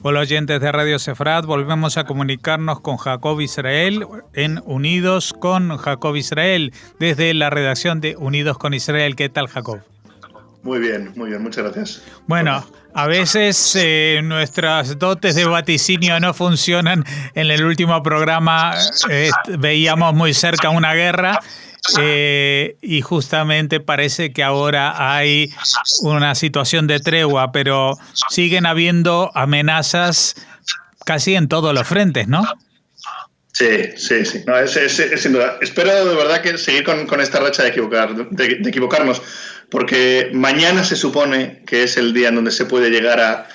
Hola oyentes de Radio Sefrat, volvemos a comunicarnos con Jacob Israel en Unidos con Jacob Israel, desde la redacción de Unidos con Israel. ¿Qué tal, Jacob? Muy bien, muchas gracias. Bueno, a veces nuestras dotes de vaticinio no funcionan. En el último programa veíamos muy cerca una guerra. Y justamente parece que ahora hay una situación de tregua, pero siguen habiendo amenazas casi en todos los frentes, ¿no? Sí. No, es sin duda. Espero de verdad que seguir con esta racha de equivocarnos, porque mañana se supone que es el día en donde se puede llegar a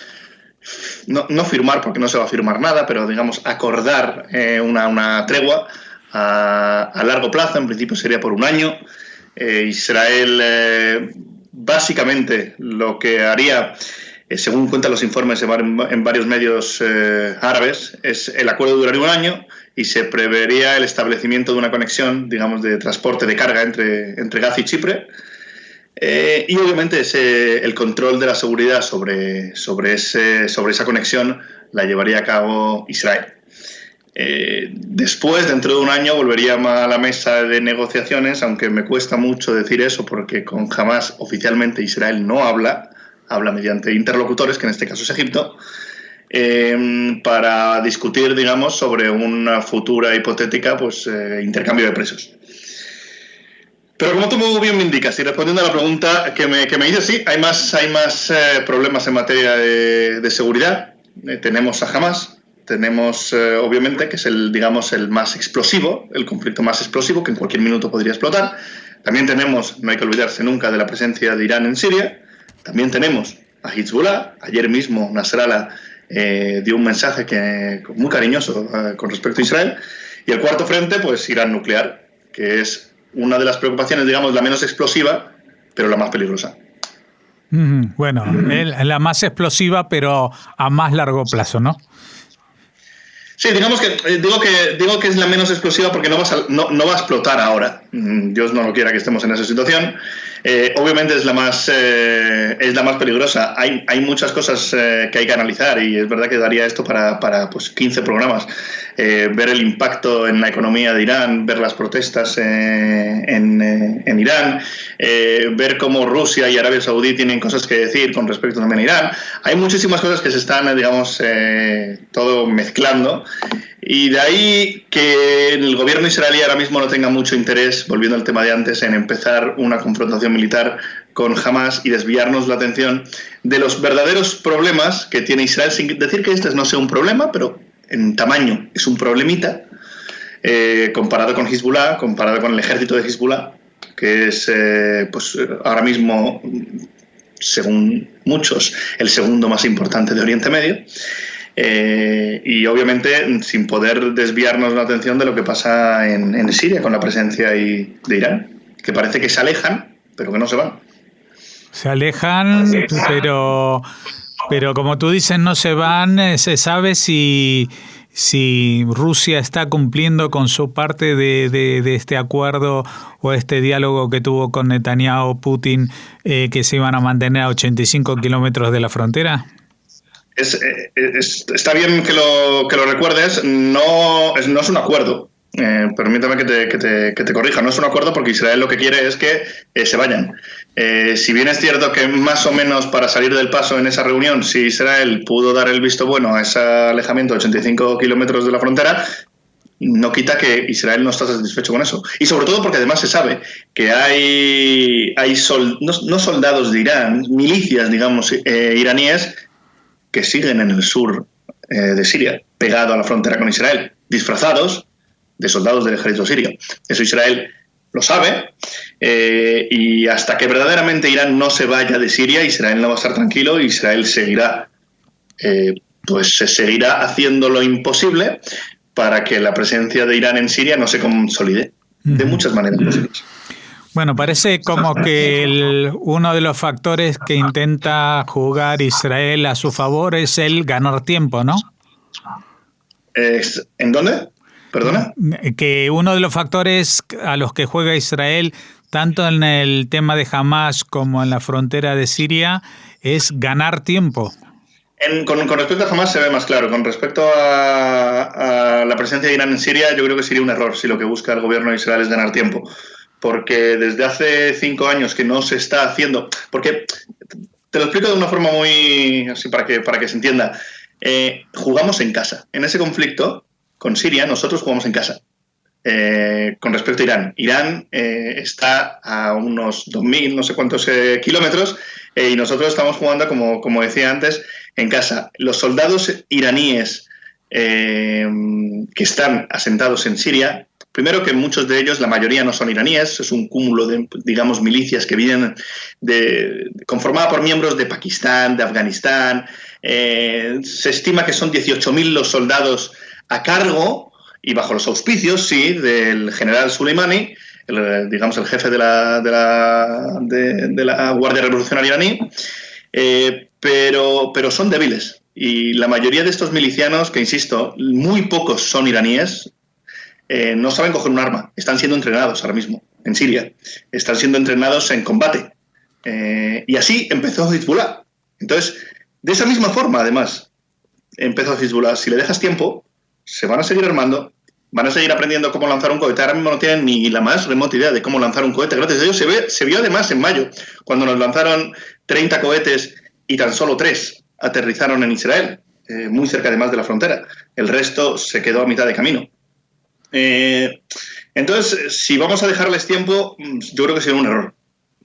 no firmar, porque no se va a firmar nada, pero digamos acordar una tregua a largo plazo. En principio sería por un año. Israel básicamente lo que haría, según cuentan los informes en varios medios árabes, es el acuerdo duraría un año y se prevería el establecimiento de una conexión, digamos, de transporte de carga entre Gaza y Chipre. Y obviamente el control de la seguridad sobre esa conexión la llevaría a cabo Israel. Después, dentro de un año, volvería a la mesa de negociaciones, aunque me cuesta mucho decir eso porque con Hamas oficialmente Israel no habla mediante interlocutores, que en este caso es Egipto, para discutir, digamos, sobre una futura hipotética intercambio de presos. Pero como tú muy bien me indicas, y respondiendo a la pregunta que me dices, sí, hay más problemas en materia de seguridad. Tenemos a Hamas. Tenemos, obviamente, que es el más explosivo, el conflicto más explosivo, que en cualquier minuto podría explotar. También tenemos, no hay que olvidarse nunca, de la presencia de Irán en Siria. También tenemos a Hezbollah. Ayer mismo Nasrallah dio un mensaje muy cariñoso con respecto a Israel. Y el cuarto frente, pues Irán nuclear, que es una de las preocupaciones, digamos, la menos explosiva, pero la más peligrosa. Bueno, la más explosiva, pero a más largo plazo, ¿no? Sí, digamos que digo que es la menos explosiva porque no va a explotar ahora. Dios no lo quiera que estemos en esa situación. Obviamente es la más peligrosa. Hay muchas cosas que hay que analizar y es verdad que daría esto para 15 programas. Ver el impacto en la economía de Irán, ver las protestas en Irán, ver cómo Rusia y Arabia Saudí tienen cosas que decir con respecto también a Irán. Hay muchísimas cosas que se están, digamos, todo mezclando. Y de ahí que el gobierno israelí ahora mismo no tenga mucho interés, volviendo al tema de antes, en empezar una confrontación militar con Hamas y desviarnos la atención de los verdaderos problemas que tiene Israel, sin decir que este no sea un problema, pero en tamaño es un problemita, comparado con Hezbollah, comparado con el ejército de Hezbollah, que es ahora mismo, según muchos, el segundo más importante de Oriente Medio. Y obviamente sin poder desviarnos la atención de lo que pasa en Siria con la presencia de Irán, que parece que se alejan, pero que no se van. Se alejan, pero como tú dices, no se van. Se sabe si Rusia está cumpliendo con su parte de este acuerdo o este diálogo que tuvo con Netanyahu, Putin, que se iban a mantener a 85 kilómetros de la frontera. Está bien que lo recuerdes. No es un acuerdo. Permítame que te corrija. No es un acuerdo porque Israel lo que quiere es que se vayan. Si bien es cierto que más o menos para salir del paso en esa reunión, si Israel pudo dar el visto bueno a ese alejamiento de 85 kilómetros de la frontera, no quita que Israel no está satisfecho con eso. Y sobre todo porque además se sabe que hay no soldados de Irán, milicias, digamos, iraníes, que siguen en el sur de Siria, pegado a la frontera con Israel, disfrazados de soldados del ejército sirio. Eso Israel lo sabe, y hasta que verdaderamente Irán no se vaya de Siria, Israel no va a estar tranquilo. Israel seguirá haciendo lo imposible para que la presencia de Irán en Siria no se consolide de muchas maneras posibles. Bueno, parece como que uno de los factores que intenta jugar Israel a su favor es el ganar tiempo, ¿no? ¿En dónde? ¿Perdona? Que uno de los factores a los que juega Israel, tanto en el tema de Hamas como en la frontera de Siria, es ganar tiempo. Con respecto a Hamas se ve más claro. Con respecto a la presencia de Irán en Siria, yo creo que sería un error si lo que busca el gobierno de Israel es ganar tiempo. Porque desde hace 5 años que no se está haciendo... Porque, te lo explico de una forma muy... así para que se entienda. Jugamos en casa. En ese conflicto, con Siria, nosotros jugamos en casa. Con respecto a Irán. Irán está a unos 2.000, no sé cuántos kilómetros, y nosotros estamos jugando, como decía antes, en casa. Los soldados iraníes que están asentados en Siria, primero que muchos de ellos, la mayoría no son iraníes, es un cúmulo de, digamos, milicias que vienen conformada por miembros de Pakistán, de Afganistán. Se estima que son 18.000 los soldados a cargo y bajo los auspicios, sí, del general Soleimani, digamos el jefe de la Guardia Revolucionaria iraní, pero son débiles. Y la mayoría de estos milicianos, que insisto, muy pocos son iraníes, no saben coger un arma. Están siendo entrenados ahora mismo en Siria. Están siendo entrenados en combate. Y así empezó Hezbollah. Entonces, de esa misma forma, además, empezó Hezbollah. Si le dejas tiempo, se van a seguir armando, van a seguir aprendiendo cómo lanzar un cohete. Ahora mismo no tienen ni la más remota idea de cómo lanzar un cohete. Gracias a ellos se vio además en mayo, cuando nos lanzaron 30 cohetes y tan solo 3 aterrizaron en Israel, muy cerca además de la frontera. El resto se quedó a mitad de camino. Entonces, si vamos a dejarles tiempo, yo creo que sería un error.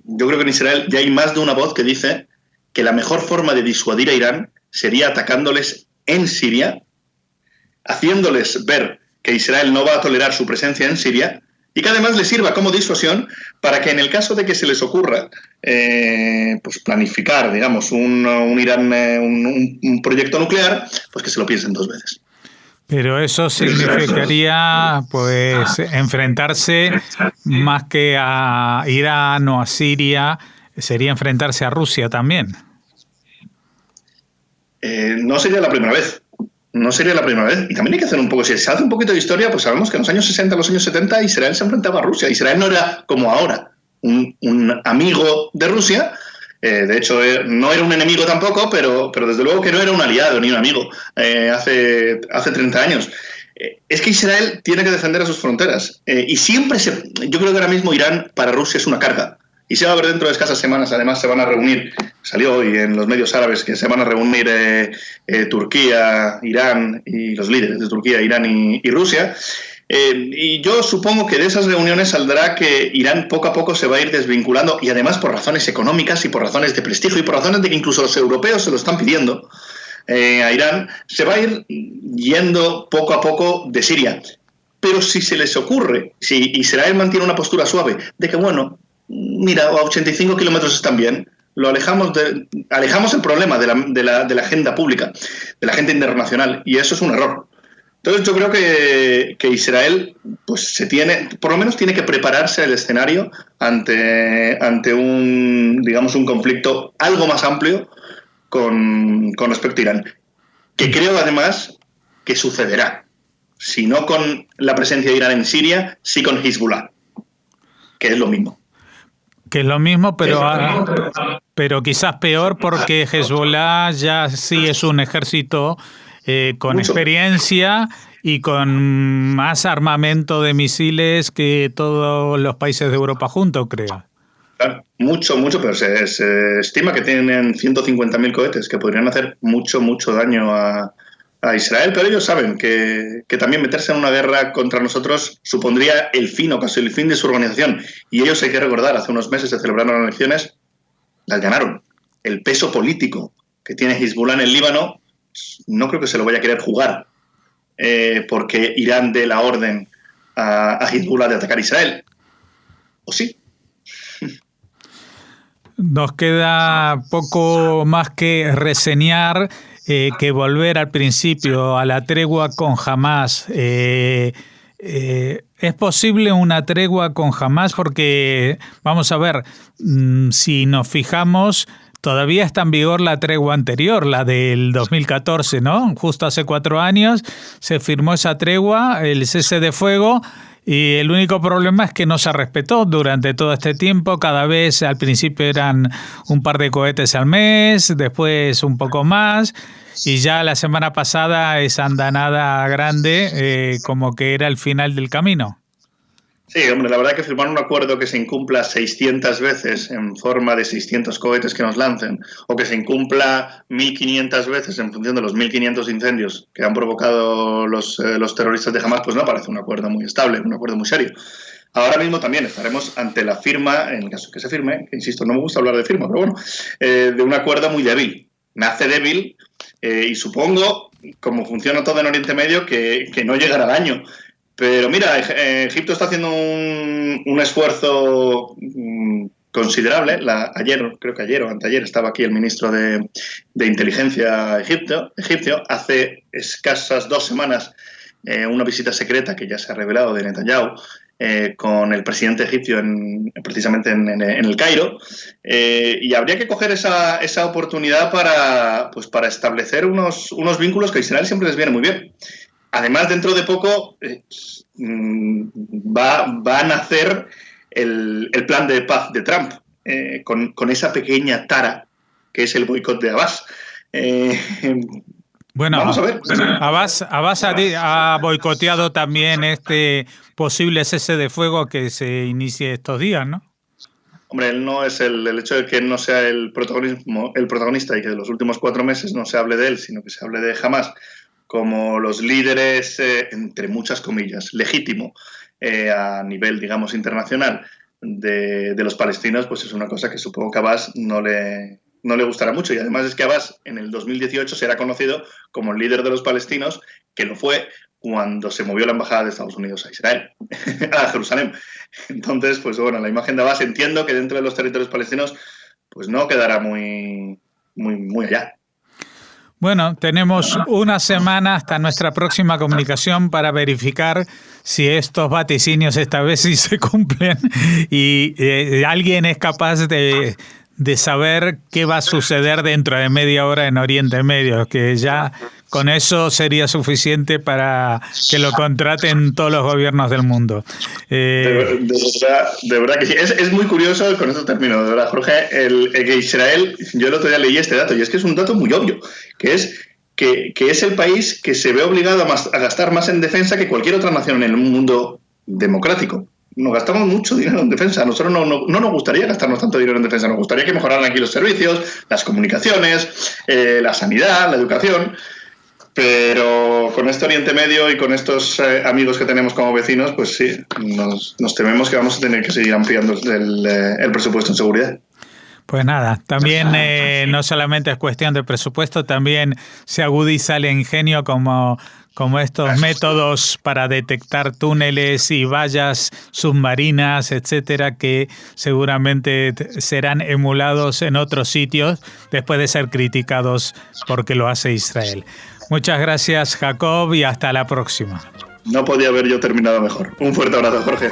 Yo creo que en Israel ya hay más de una voz que dice que la mejor forma de disuadir a Irán sería atacándoles en Siria, haciéndoles ver que Israel no va a tolerar su presencia en Siria y que además les sirva como disuasión para que en el caso de que se les ocurra pues planificar, digamos, un proyecto nuclear, pues que se lo piensen 2 veces. Pero eso significaría pues enfrentarse más que a Irán o a Siria, sería enfrentarse a Rusia también. No sería la primera vez. No sería la primera vez. Y también hay que hacer un poco, si se hace un poquito de historia, pues sabemos que en los años 60, los años 70, Israel se enfrentaba a Rusia. Israel no era como ahora un amigo de Rusia. De hecho, no era un enemigo tampoco, pero desde luego que no era un aliado ni un amigo hace 30 años. Es que Israel tiene que defender a sus fronteras. Y siempre yo creo que ahora mismo Irán para Rusia es una carga. Y se va a ver dentro de escasas semanas, además se van a reunir, salió hoy en los medios árabes que se van a reunir Turquía, Irán y los líderes de Turquía, Irán y Rusia. Y yo supongo que de esas reuniones saldrá que Irán poco a poco se va a ir desvinculando, y además por razones económicas y por razones de prestigio y por razones de que incluso los europeos se lo están pidiendo a Irán, se va a ir yendo poco a poco de Siria. Pero si se les ocurre, si Israel mantiene una postura suave de que, bueno, mira, a 85 kilómetros están bien, alejamos el problema de la agenda pública, de la agenda internacional, y eso es un error. Entonces yo creo que Israel pues por lo menos tiene que prepararse el escenario ante un conflicto algo más amplio con respecto a Irán, que creo además que sucederá, si no con la presencia de Irán en Siria, sí con Hezbollah, que es lo mismo. Que es lo mismo, pero quizás peor, porque Hezbollah ya sí es un ejército con mucho experiencia y con más armamento de misiles que todos los países de Europa juntos, creo. Claro, mucho, pero se estima que tienen 150.000 cohetes que podrían hacer mucho daño a Israel, pero ellos saben que también meterse en una guerra contra nosotros supondría el fin o casi el fin de su organización. Y ellos, hay que recordar, hace unos meses se celebraron elecciones, las ganaron. El peso político que tiene Hezbollah en el Líbano no creo que se lo vaya a querer jugar porque Irán dé la orden a Hezbollah de atacar a Israel. ¿O sí? Nos queda poco más que reseñar, que volver al principio, a la tregua con Hamás. ¿Es posible una tregua con Hamás? Porque, vamos a ver, si nos fijamos, todavía está en vigor la tregua anterior, la del 2014, ¿no? Justo hace 4 años se firmó esa tregua, el cese de fuego, y el único problema es que no se respetó durante todo este tiempo. Cada vez, al principio eran un par de cohetes al mes, después un poco más, y ya la semana pasada esa andanada grande como que era el final del camino. Sí, hombre, la verdad que firmar un acuerdo que se incumpla 600 veces en forma de 600 cohetes que nos lancen, o que se incumpla 1.500 veces en función de los 1.500 incendios que han provocado los terroristas de Hamas, pues no parece un acuerdo muy estable, un acuerdo muy serio. Ahora mismo también estaremos ante la firma, en el caso que se firme, que insisto, no me gusta hablar de firma, pero bueno, de un acuerdo muy débil. Nace débil y supongo, como funciona todo en Oriente Medio, que no llegará al año. Pero mira, Egipto está haciendo un esfuerzo considerable. Creo que ayer o anteayer estaba aquí el ministro de Inteligencia egipcio. Hace escasas 2 semanas una visita secreta que ya se ha revelado de Netanyahu con el presidente egipcio precisamente en el Cairo. Y habría que coger esa oportunidad para establecer unos vínculos que a Israel siempre les viene muy bien. Además, dentro de poco va a nacer el plan de paz de Trump, con esa pequeña tara que es el boicot de Abbas. Bueno, vamos a ver. Abbas ha boicoteado también este posible cese de fuego que se inicie estos días, ¿no? Hombre, él no es el hecho de que él no sea el protagonista y que de los últimos 4 meses no se hable de él, sino que se hable de Hamas como los líderes, entre muchas comillas, legítimo a nivel, digamos, internacional de los palestinos, pues es una cosa que supongo que a Abbas no le gustará mucho. Y además es que Abbas en el 2018 será conocido como el líder de los palestinos, que lo fue cuando se movió la embajada de Estados Unidos a Israel, a Jerusalén. Entonces, pues bueno, la imagen de Abbas entiendo que dentro de los territorios palestinos pues no quedará muy allá. Bueno, tenemos una semana hasta nuestra próxima comunicación para verificar si estos vaticinios esta vez sí se cumplen y alguien es capaz de saber qué va a suceder dentro de media hora en Oriente Medio, que ya con eso sería suficiente para que lo contraten todos los gobiernos del mundo. De verdad que sí. Es muy curioso, con esto termino, de verdad, Jorge, que Israel, yo el otro día leí este dato, y es que es un dato muy obvio, que es el país que se ve obligado a gastar más en defensa que cualquier otra nación en el mundo democrático. Nos gastamos mucho dinero en defensa. A nosotros no nos gustaría gastarnos tanto dinero en defensa. Nos gustaría que mejoraran aquí los servicios, las comunicaciones, la sanidad, la educación. Pero con este Oriente Medio y con estos amigos que tenemos como vecinos, pues sí, nos tememos que vamos a tener que seguir ampliando el presupuesto en seguridad. Pues nada, también no solamente es cuestión de presupuesto, también se agudiza el ingenio como estos métodos para detectar túneles y vallas submarinas, etcétera, que seguramente serán emulados en otros sitios después de ser criticados porque lo hace Israel. Muchas gracias, Jacob, y hasta la próxima. No podía haber yo terminado mejor. Un fuerte abrazo, Jorge.